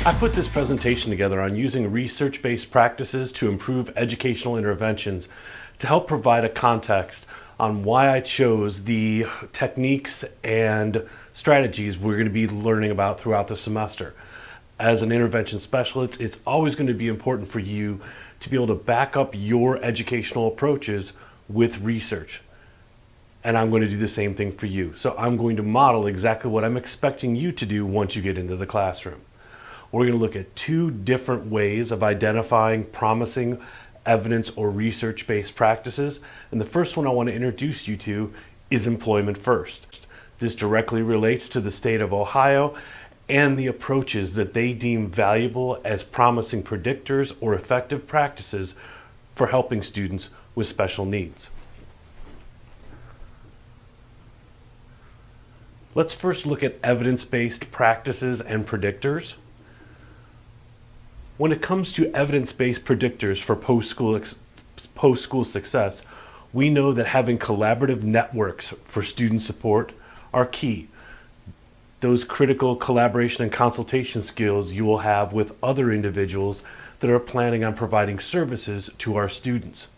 I put this presentation together on using research-based practices to improve educational interventions to help provide a context on why I chose the techniques and strategies we're going to be learning about throughout the semester. As an intervention specialist, it's always going to be important for you to be able to back up your educational approaches with research. And I'm going to do the same thing for you. So I'm going to model exactly what I'm expecting you to do once you get into the classroom. We're going to look at two different ways of identifying promising evidence or research-based practices. And the first one I want to introduce you to is Employment First. This directly relates to the state of Ohio and the approaches that they deem valuable as promising predictors or effective practices for helping students with special needs. Let's first look at evidence-based practices and predictors. When it comes to evidence-based predictors for post-school success, we know that having collaborative networks for student support are key. Those critical collaboration and consultation skills you will have with other individuals that are planning on providing services to our students.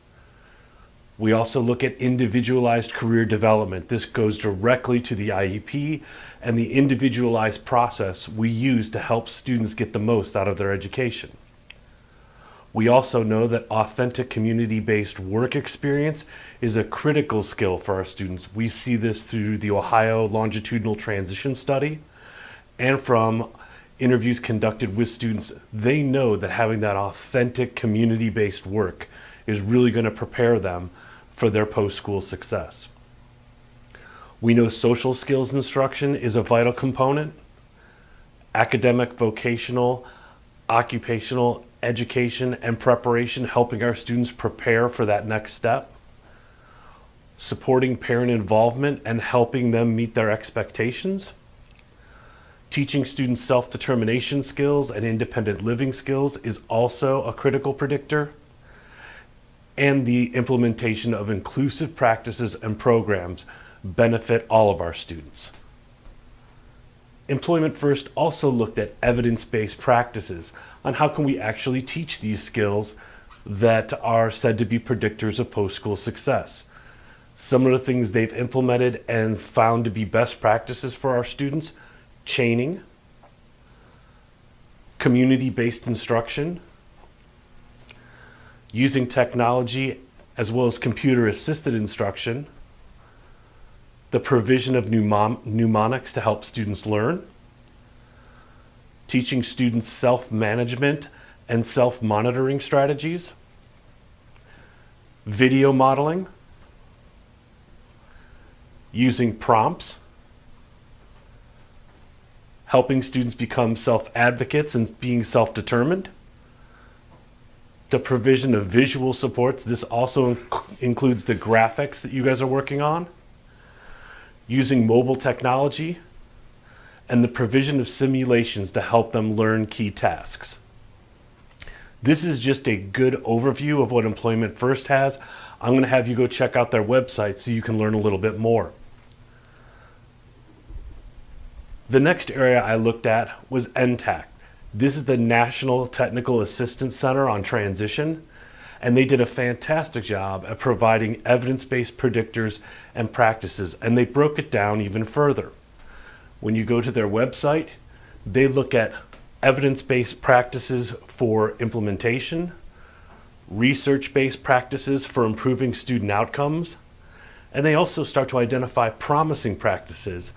We also look at individualized career development. This goes directly to the IEP and the individualized process we use to help students get the most out of their education. We also know that authentic community-based work experience is a critical skill for our students. We see this through the Ohio Longitudinal Transition Study and from interviews conducted with students. They know that having that authentic community-based work is really going to prepare them for their post-school success. We know social skills instruction is a vital component. Academic, vocational, occupational education and preparation, helping our students prepare for that next step. Supporting parent involvement and helping them meet their expectations. Teaching students self-determination skills and independent living skills is also a critical predictor. And the implementation of inclusive practices and programs benefit all of our students. Employment First also looked at evidence-based practices on how can we actually teach these skills that are said to be predictors of post-school success. Some of the things they've implemented and found to be best practices for our students: chaining, community-based instruction, using technology as well as computer-assisted instruction, the provision of mnemonics to help students learn, teaching students self-management and self-monitoring strategies, video modeling, using prompts, helping students become self-advocates and being self-determined, the provision of visual supports. This also includes the graphics that you guys are working on, using mobile technology, and the provision of simulations to help them learn key tasks. This is just a good overview of what Employment First has. I'm going to have you go check out their website so you can learn a little bit more. The next area I looked at was NTACT. This is the National Technical Assistance Center on Transition, and they did a fantastic job at providing evidence-based predictors and practices, and they broke it down even further. When you go to their website, they look at evidence-based practices for implementation, research-based practices for improving student outcomes, and they also start to identify promising practices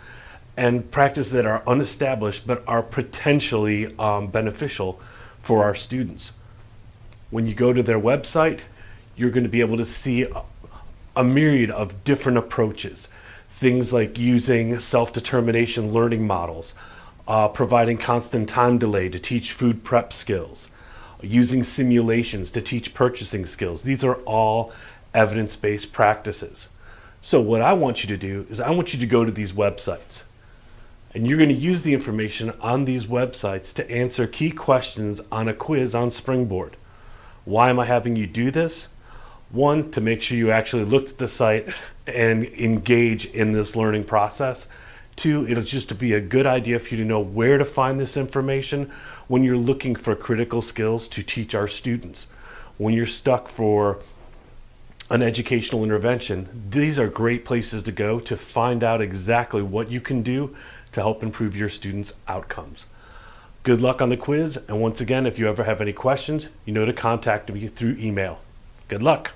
and practices that are unestablished but are potentially beneficial for our students. When you go to their website, you're going to be able to see a myriad of different approaches. Things like using self-determination learning models, providing constant time delay to teach food prep skills, using simulations to teach purchasing skills. These are all evidence-based practices. So what I want you to do is I want you to go to these websites. And you're going to use the information on these websites to answer key questions on a quiz on Springboard. Why am I having you do this? One, to make sure you actually looked at the site and engage in this learning process. Two, it'll just be a good idea for you to know where to find this information when you're looking for critical skills to teach our students. When you're stuck for an educational intervention, these are great places to go to find out exactly what you can do to help improve your students' outcomes. Good luck on the quiz, and once again, if you ever have any questions, you know to contact me through email. Good luck.